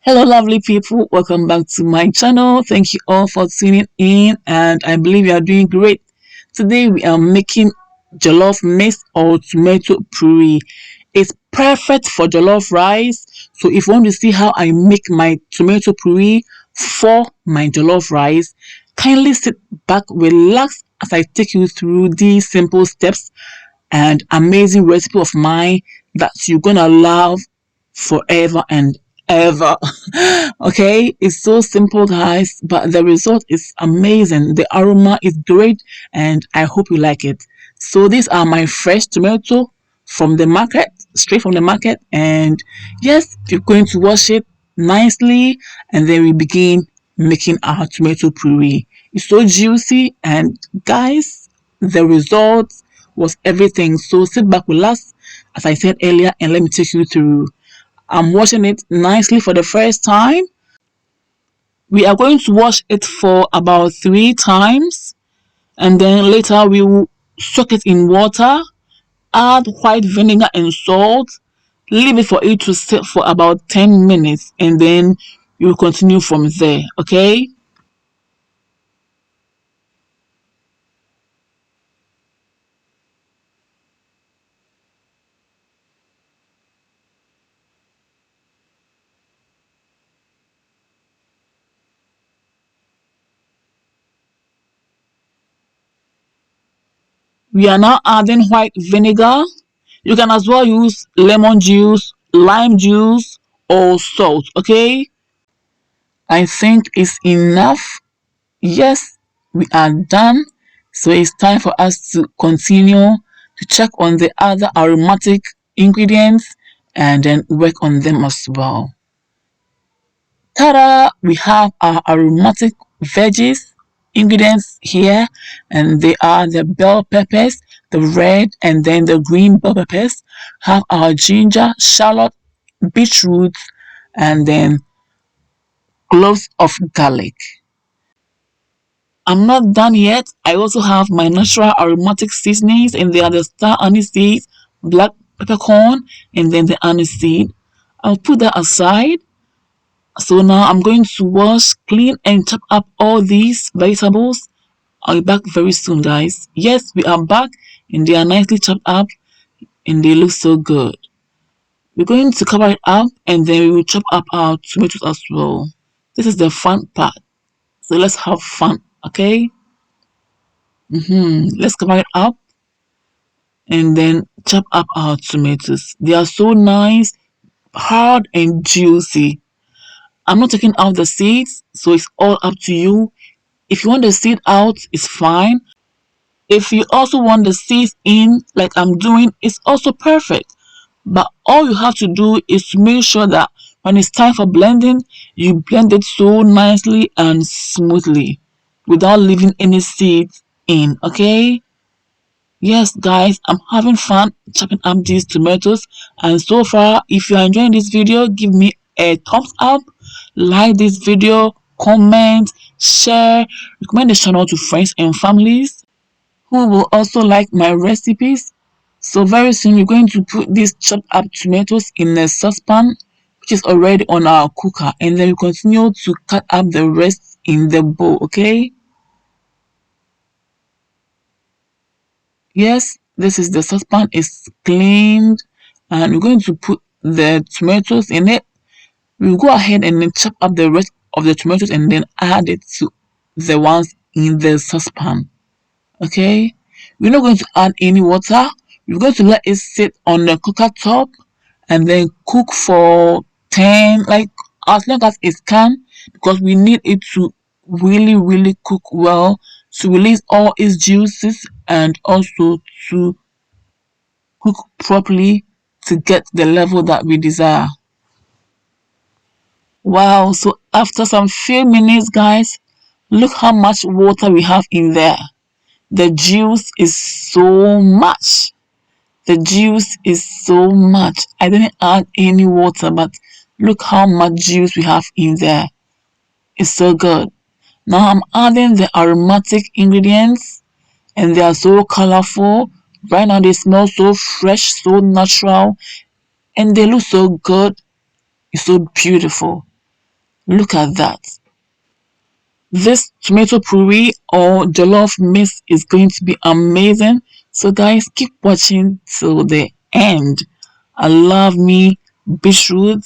Hello, lovely people. Welcome back to my channel. Thank you all for tuning in, and I believe you are doing great. Today, we are making jollof mixed or tomato puree. It's perfect for jollof rice. So, if you want to see how I make my tomato puree for my jollof rice, kindly sit back, relax as I take you through these simple steps and amazing recipe of mine that you're gonna love forever and ever. Okay, it's so simple, guys, but the result is amazing. The aroma is great, and I hope you like it. So these are my fresh tomato from the market, straight from the market, and yes, we're going to wash it nicely, and then we begin making our tomato puree. It's so juicy, and guys, the result was everything. So sit back, relax, as I said earlier, and let me take you through. I'm washing it nicely for the first time. We are going to wash it for about 3 times, and then later we will soak it in water, add white vinegar and salt, leave it for it to sit for about 10 minutes, and then you will continue from there. Okay, we are now adding white vinegar. You can as well use lemon juice, lime juice, or salt. Okay, I think it's enough. Yes, we are done. So it's time for us to continue to check on the other aromatic ingredients and then work on them as well. Ta-da! We have our aromatic veggies ingredients here, and they are the bell peppers, the red and then the green bell peppers. Have our ginger, shallot, beetroot, and then cloves of garlic. I'm not done yet. I also have my natural aromatic seasonings, and they are the star anise seeds, black peppercorn, and then the anise seed. I'll put that aside. So now I'm going to wash, clean, and chop up all these vegetables. I'll be back very soon, guys. Yes, we are back, and they are nicely chopped up, and they look so good. We're going to cover it up, and then we will chop up our tomatoes as well. This is the fun part. So let's have fun, okay? Let's cover it up and then chop up our tomatoes. They are so nice, hard and juicy. I'm not taking out the seeds, so it's all up to you. If you want the seed out, it's fine. If you also want the seeds in, like I'm doing, it's also perfect. But all you have to do is to make sure that when it's time for blending, you blend it so nicely and smoothly without leaving any seeds in, okay? Yes, guys, I'm having fun chopping up these tomatoes. And so far, if you are enjoying this video, give me a thumbs up, like this video, comment, share, recommend the channel to friends and families who will also like my recipes. So very soon, we're going to put these chopped up tomatoes in a saucepan, which is already on our cooker. And then we continue to cut up the rest in the bowl, okay? Yes, this is the saucepan is cleaned, and we're going to put the tomatoes in it. We'll go ahead and then chop up the rest of the tomatoes and then add it to the ones in the saucepan. Okay, we're not going to add any water. We're going to let it sit on the cooker top and then cook for 10, like as long as it can, because we need it to really cook well to release all its juices and also to cook properly to get the level that we desire. Wow, so after some few minutes, guys, look how much water we have in there. The juice is so much. The juice is so much. I didn't add any water, but look how much juice we have in there. It's so good. Now I'm adding the aromatic ingredients, and they are so colorful. Right now they smell so fresh, so natural, and they look so good. It's so beautiful. Look at that. This tomato puree or jollof mix is going to be amazing. So guys, keep watching till the end. I love me beetroot.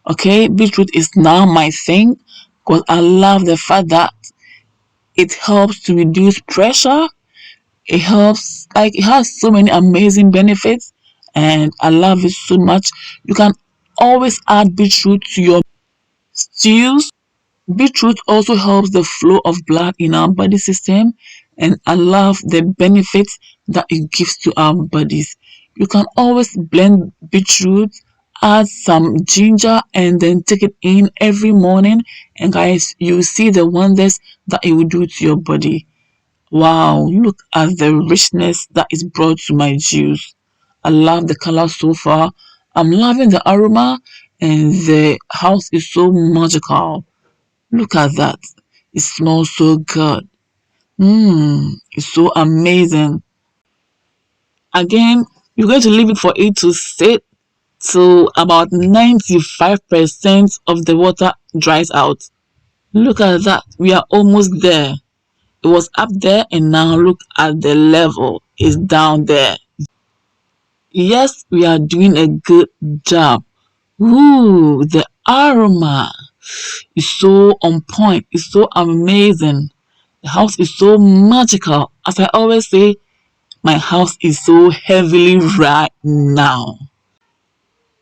Okay, beetroot is now my thing because I love the fact that it helps to reduce pressure. It helps, like, it has so many amazing benefits, and I love it so much. You can always add beetroot to your stews. Beetroot also helps the flow of blood in our body system, and I love the benefits that it gives to our bodies. You can always blend beetroot, add some ginger, and then take it in every morning. And guys, you see the wonders that it will do to your body. Wow, look at the richness that is brought to my juice. I love the color so far. I'm loving the aroma, and the house is so magical. Look at that. It smells so good. It's so amazing. Again, you're going to leave it for it to sit till about 95% of the water dries out. Look at that. We are almost there. It was up there, and now look at the level. It's down there. Yes, we are doing a good job. Ooh, the aroma is so on point. It's so amazing. The house is so magical. As I always say, my house is so heavily right now.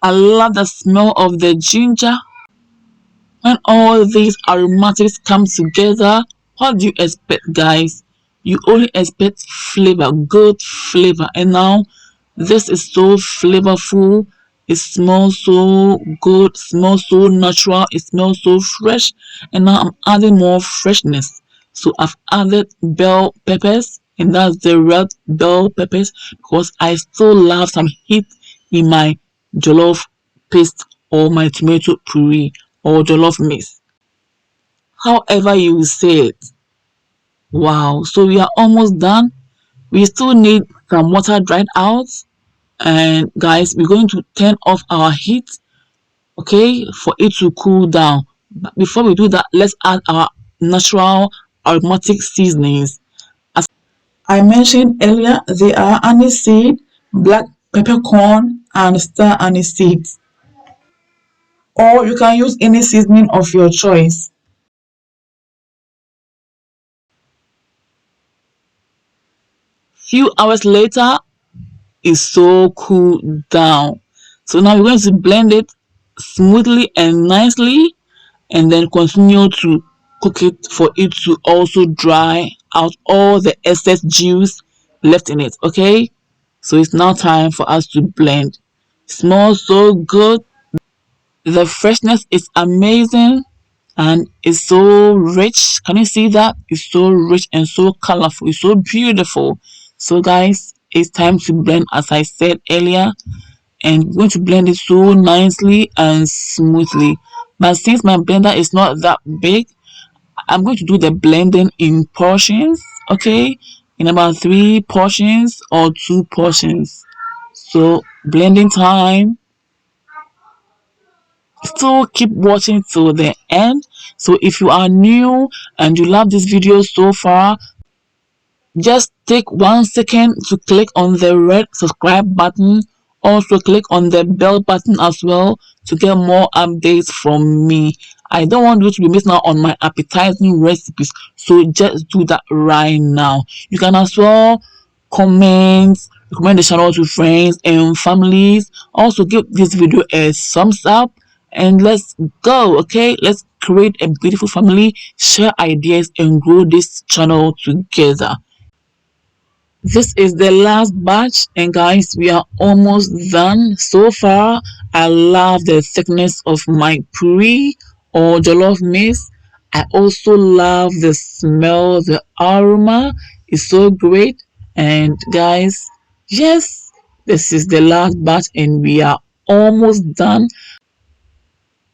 I love the smell of the ginger. When all these aromatics come together, what do you expect, guys? You only expect flavor, good flavor. And now this is so flavorful. It smells so good, smells so natural, it smells so fresh. And now I'm adding more freshness. So I've added bell peppers, and that's the red bell peppers, because I still love some heat in my jollof paste or my tomato puree or jollof mix. However you will say it. Wow, so we are almost done. We still need some water dried out, and guys, we're going to turn off our heat, okay, for it to cool down. But before we do that, let's add our natural aromatic seasonings. As I mentioned earlier, they are anise seed, black peppercorn, and star anise seeds, or you can use any seasoning of your choice. Few hours later, it's so cooled down. So now we're going to blend it smoothly and nicely, and then continue to cook it for it to also dry out all the excess juice left in it. Okay, so it's now time for us to blend. Smells so good. The freshness is amazing, and it's so rich. Can you see that? It's so rich and so colorful. It's so beautiful. So guys, it's time to blend, as I said earlier, and we're going to blend it so nicely and smoothly. But since my blender is not that big, I'm going to do the blending in portions, okay, in about 3 portions or 2 portions. So blending time. Still keep watching till the end. So if you are new and you love this video so far, just take 1 second to click on the red subscribe button. Also click on the bell button as well to get more updates from me. I don't want you to be missing out on my appetizing recipes, so just do that right now. You can as well comment, recommend the channel to friends and families. Also give this video a thumbs up, and let's go. Okay, let's create a beautiful family, share ideas, and grow this channel together. This is the last batch, and guys, we are almost done. So far, I love the thickness of my puree or jollof mix. I also love the smell, the aroma is so great. And guys, yes, this is the last batch, and we are almost done.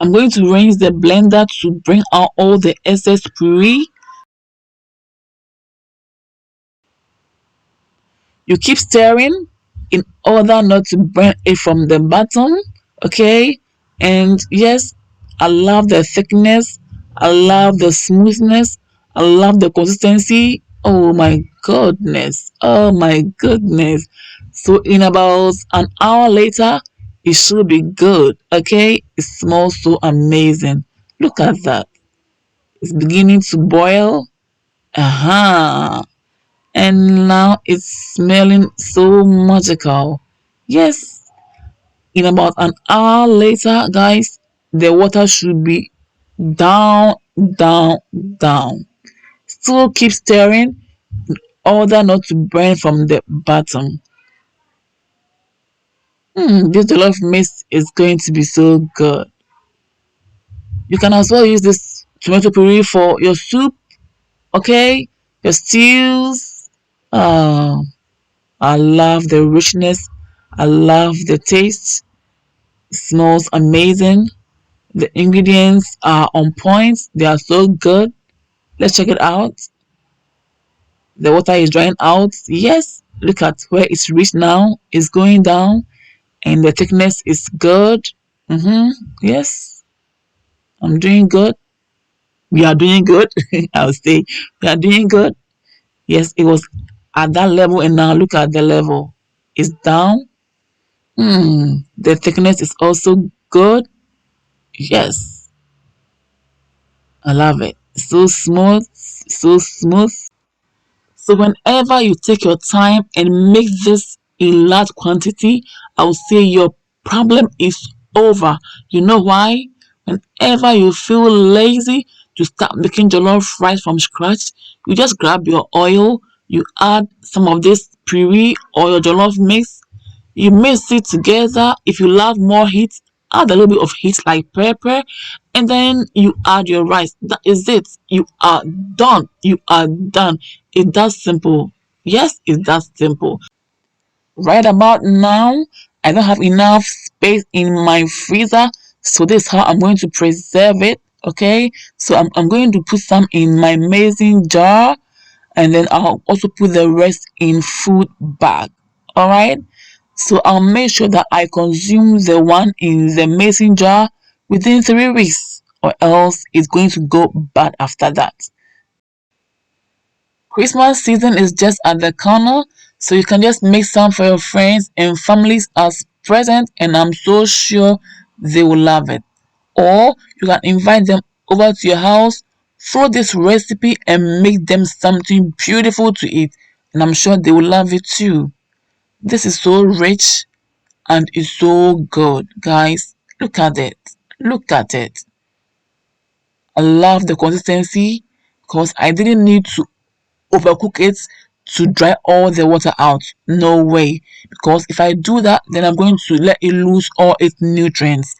I'm going to rinse the blender to bring out all the excess puree. You keep stirring in order not to burn it from the bottom, okay? And yes, I love the thickness. I love the smoothness. I love the consistency. Oh my goodness. Oh my goodness. So in about an hour later, it should be good. Okay? It smells so amazing. Look at that. It's beginning to boil. Aha. And now it's smelling so magical. Yes, in about an hour later, guys, the water should be down, down, down. Still keep stirring in order not to burn from the bottom. This jollof mix is going to be so good. You can as well use this tomato puree for your soup, okay? Your stews. Oh, I love the richness. I love the taste. It smells amazing. The ingredients are on point. They are so good. Let's check it out. The water is drying out. Yes, look at where it's reached now. It's going down and the thickness is good. Yes, I'm doing good. We are doing good. I'll say we are doing good. Yes, it was at that level and now look at the level. It's down. The thickness is also good. Yes, I love it. So smooth, so smooth. So whenever you take your time and make this in large quantity, I would say your problem is over. You know why? Whenever you feel lazy to start making jollof rice from scratch, you just grab your oil, you add some of this puree or your jollof mix, you mix it together. If you love more heat, add a little bit of heat like pepper, and then you add your rice. That is it. You are done. You are done. It's that simple. Yes, it's that simple. Right about now, I don't have enough space in my freezer, so this is how I'm going to preserve it. Okay, so I'm going to put some in my mason jar, and then I'll also put the rest in food bag. All right, so I'll make sure that I consume the one in the mason jar within 3 weeks, or else it's going to go bad after that. Christmas season is just at the corner, so you can just make some for your friends and families as present, and I'm so sure they will love it. Or you can invite them over to your house, throw this recipe and make them something beautiful to eat, and I'm sure they will love it too. This is so rich and it's so good, guys. Look at it. Look at it. I love the consistency because I didn't need to overcook it to dry all the water out. No way. Because if I do that, then I'm going to let it lose all its nutrients.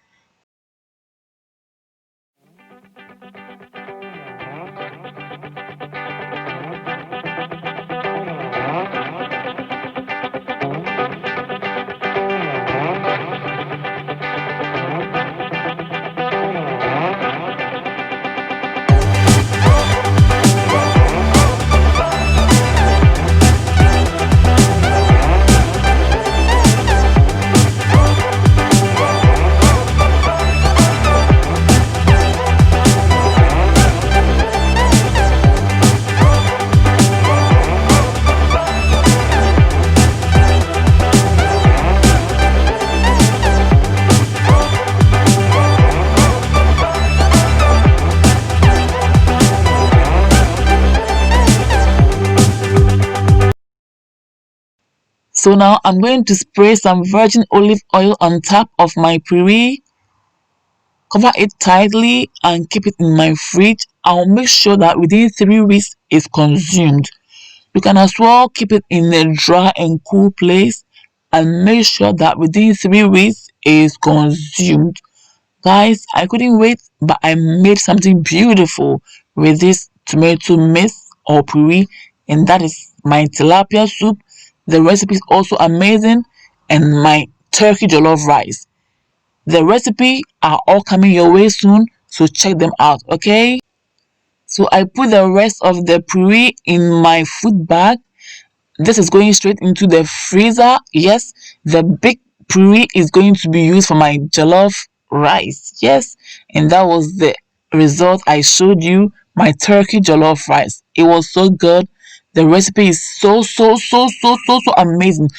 So now I'm going to spray some virgin olive oil on top of my puree, cover it tightly and keep it in my fridge. I'll make sure that within 3 weeks it's consumed. You can as well keep it in a dry and cool place and make sure that within 3 weeks it's consumed. Guys, I couldn't wait, but I made something beautiful with this tomato mix or puree, and that is my tilapia soup. The recipe is also amazing, and my turkey jollof rice. The recipe are all coming your way soon, so check them out, okay? So I put the rest of the puree in my food bag. This is going straight into the freezer. Yes, the big puree is going to be used for my jollof rice. Yes, and that was the result I showed you, my turkey jollof rice. It was so good. The recipe is so amazing.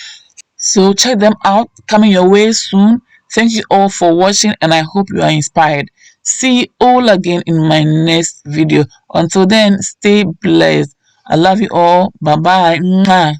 So check them out, coming your way soon. Thank you all for watching, and I hope you are inspired. See you all again in my next video. Until then, stay blessed. I love you all. Bye bye.